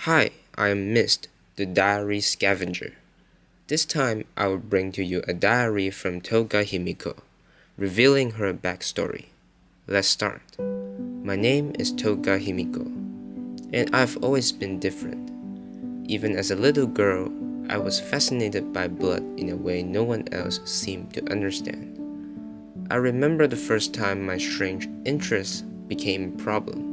Hi, I am Mist, the diary scavenger. This time I will bring to you a diary from Toga Himiko, revealing her backstory. Let's start. My name is Toga Himiko, and I've always been different. Even as a little girl, I was fascinated by blood in a way no one else seemed to understand. I remember the first time my strange interest became a problem.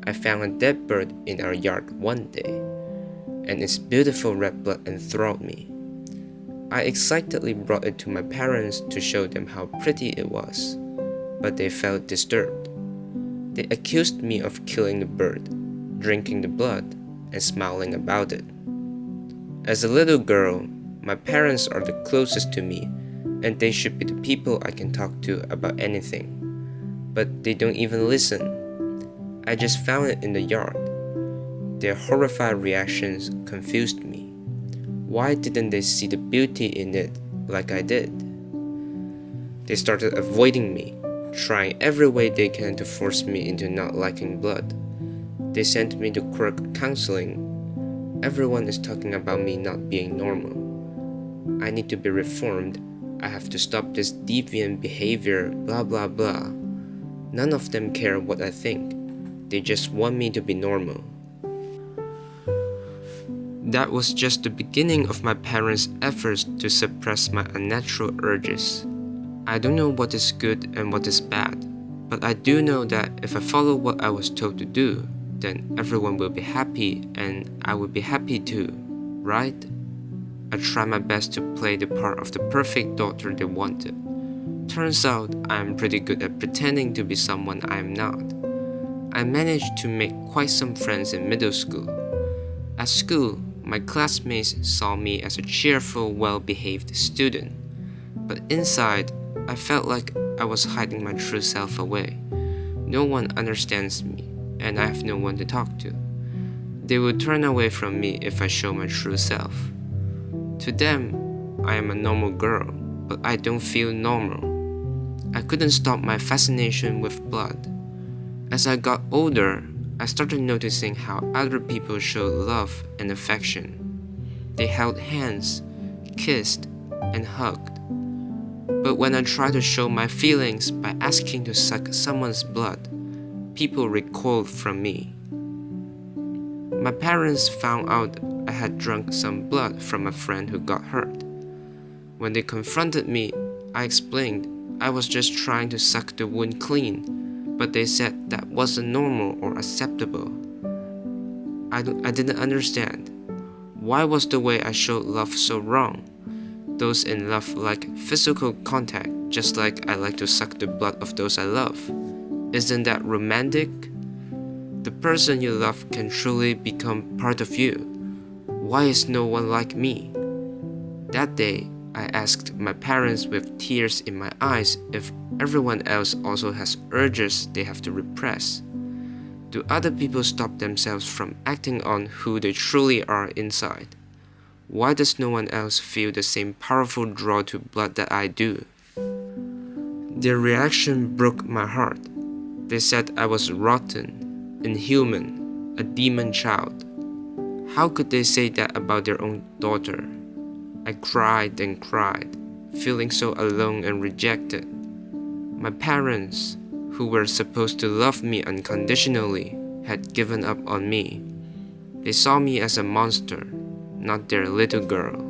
I found a dead bird in our yard one day, and its beautiful red blood enthralled me. I excitedly brought it to my parents to show them how pretty it was, but they felt disturbed. They accused me of killing the bird, drinking the blood, and smiling about it. As a little girl, my parents are the closest to me, and they should be the people I can talk to about anything. But they don't even listen. I just found it in the yard. Their horrified reactions confused me. Why didn't they see the beauty in it like I did? They started avoiding me, trying every way they can to force me into not liking blood. They sent me to quirk counseling. Everyone is talking about me not being normal. I need to be reformed. I have to stop this deviant behavior, blah blah blah. None of them care what I think. They just want me to be normal. That was just the beginning of my parents' efforts to suppress my unnatural urges. I don't know what is good and what is bad, but I do know that if I follow what I was told to do, then everyone will be happy and I will be happy too, right? I tried my best to play the part of the perfect daughter they wanted. Turns out I am pretty good at pretending to be someone I am not. I managed to make quite some friends in middle school. At school, my classmates saw me as a cheerful, well-behaved student, but inside, I felt like I was hiding my true self away. No one understands me, and I have no one to talk to. They will turn away from me if I show my true self. To them, I am a normal girl, but I don't feel normal. I couldn't stop my fascination with blood. As I got older, I started noticing how other people showed love and affection. They held hands, kissed, and hugged. But when I tried to show my feelings by asking to suck someone's blood, people recoiled from me. My parents found out I had drunk some blood from a friend who got hurt. When they confronted me, I explained I was just trying to suck the wound clean, but they said that wasn't normal or acceptable. I didn't understand. Why was the way I showed love so wrong? Those in love like physical contact, just like I like to suck the blood of those I love. Isn't that romantic? The person you love can truly become part of you. Why is no one like me? That day, I asked my parents with tears in my eyes if everyone else also has urges they have to repress. Do other people stop themselves from acting on who they truly are inside? Why does no one else feel the same powerful draw to blood that I do? Their reaction broke my heart. They said I was rotten, inhuman, a demon child. How could they say that about their own daughter? I cried and cried, feeling so alone and rejected. My parents, who were supposed to love me unconditionally, had given up on me. They saw me as a monster, not their little girl.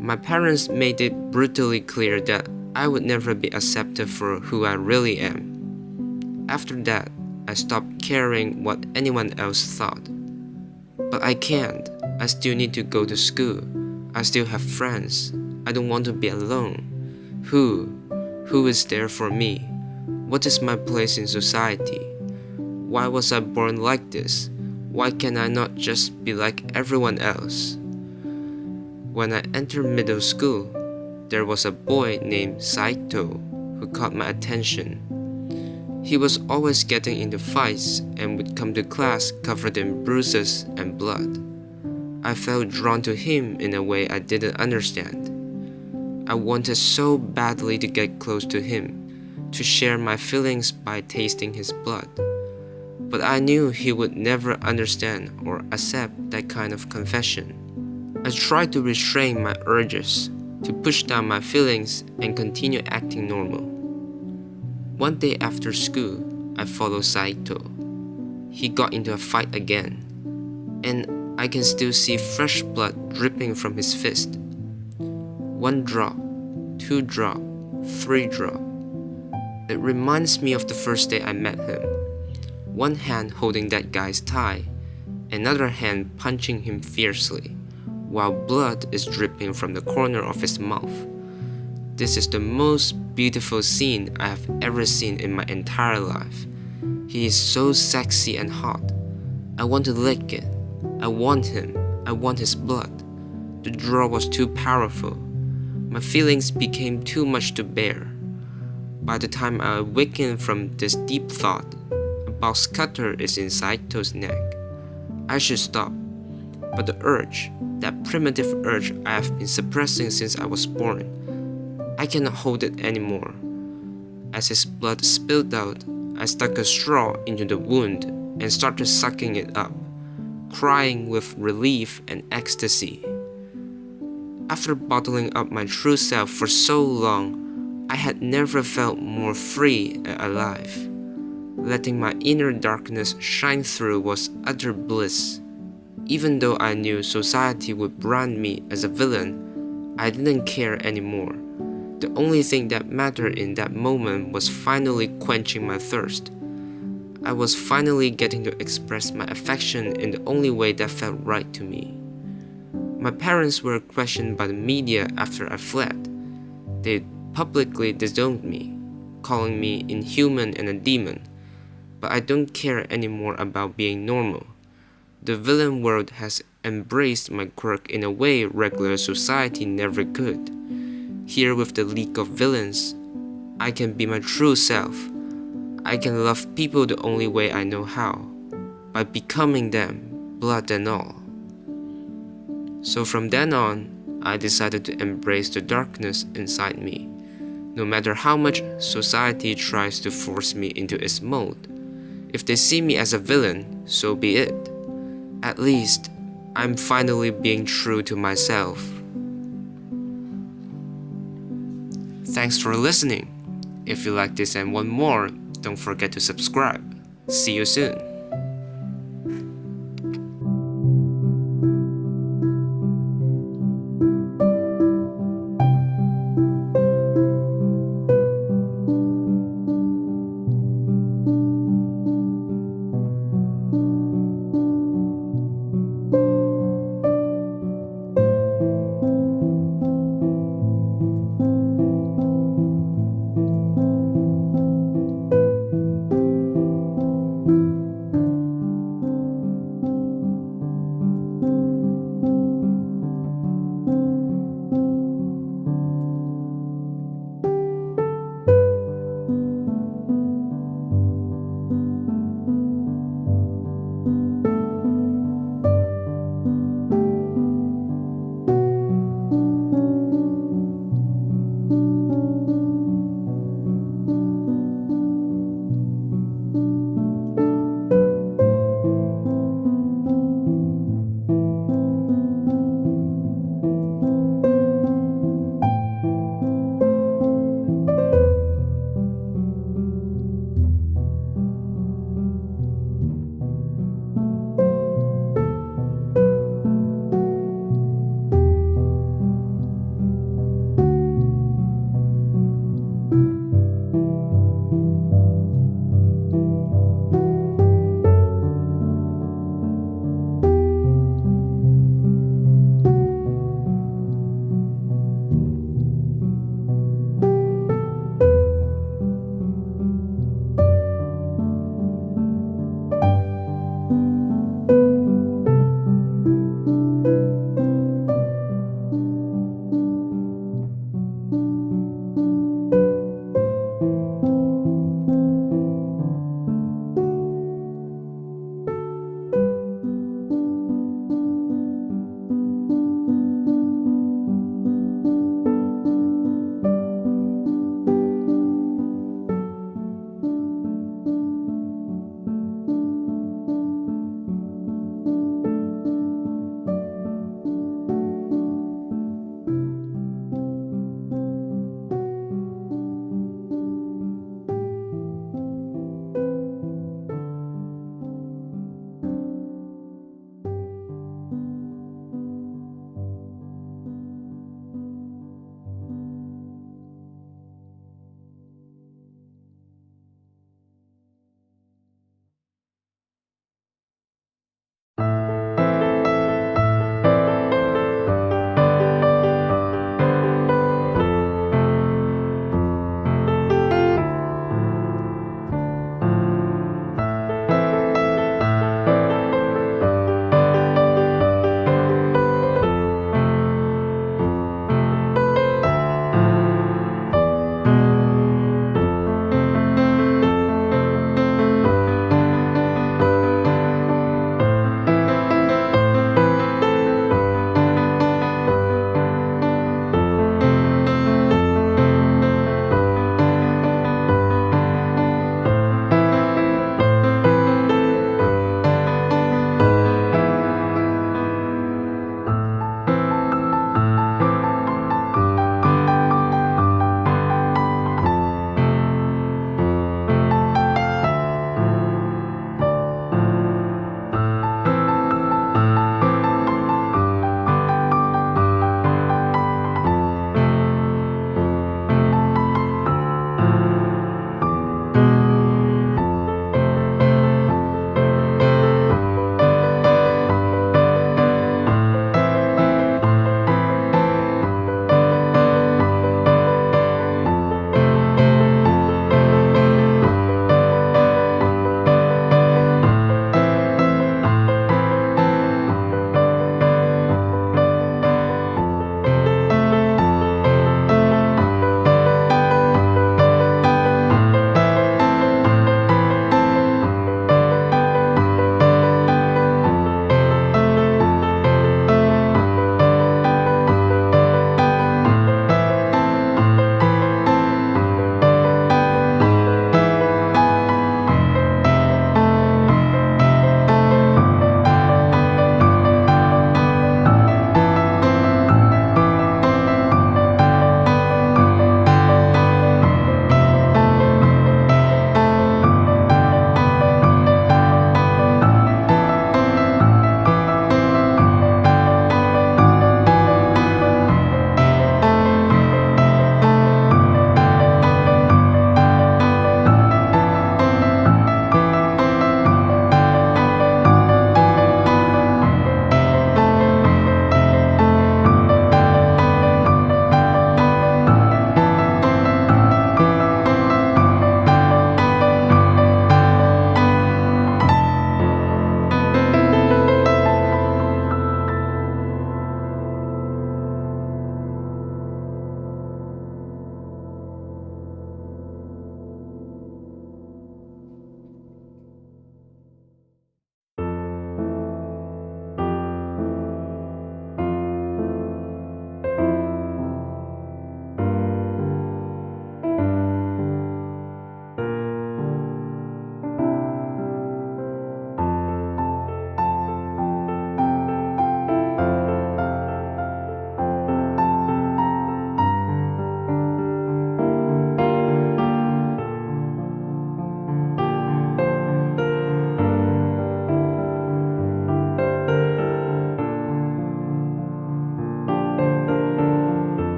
My parents made it brutally clear that I would never be accepted for who I really am. After that, I stopped caring what anyone else thought. But I can't. I still need to go to school. I still have friends. I don't want to be alone. Who is there for me? What is my place in society? Why was I born like this? Why can I not just be like everyone else? When I entered middle school, there was a boy named Saito who caught my attention. He was always getting into fights and would come to class covered in bruises and blood. I felt drawn to him in a way I didn't understand. I wanted so badly to get close to him, to share my feelings by tasting his blood. but I knew he would never understand or accept that kind of confession. I tried to restrain my urges, to push down my feelings and continue acting normal. One day after school, I followed Saito. He got into a fight again, and I can still see fresh blood dripping from his fist. 1 drop, 2 drop, 3 drop. It reminds me of the first day I met him. One hand holding that guy's tie, another hand punching him fiercely, while blood is dripping from the corner of his mouth. This is the most beautiful scene I have ever seen in my entire life. He is so sexy and hot. I want to lick it. I want him. I want his blood. The draw was too powerful. My feelings became too much to bear. By the time I awakened from this deep thought, a box cutter is in Saito's neck. I should stop, but the urge, that primitive urge I have been suppressing since I was born, I cannot hold it anymore. As his blood spilled out, I stuck a straw into the wound and started sucking it up, crying with relief and ecstasy. After bottling up my true self for so long, I had never felt more free and alive. Letting my inner darkness shine through was utter bliss. Even though I knew society would brand me as a villain, I didn't care anymore. The only thing that mattered in that moment was finally quenching my thirst. I was finally getting to express my affection in the only way that felt right to me. My parents were questioned by the media after I fled. They publicly disowned me, calling me inhuman and a demon. But I don't care anymore about being normal. The villain world has embraced my quirk in a way regular society never could. Here with the League of Villains, I can be my true self. I can love people the only way I know how, by becoming them, blood and all. So from then on, I decided to embrace the darkness inside me, no matter how much society tries to force me into its mold. If they see me as a villain, so be it. At least, I'm finally being true to myself. Thanks for listening. If you like this and want more, don't forget to subscribe. See you soon.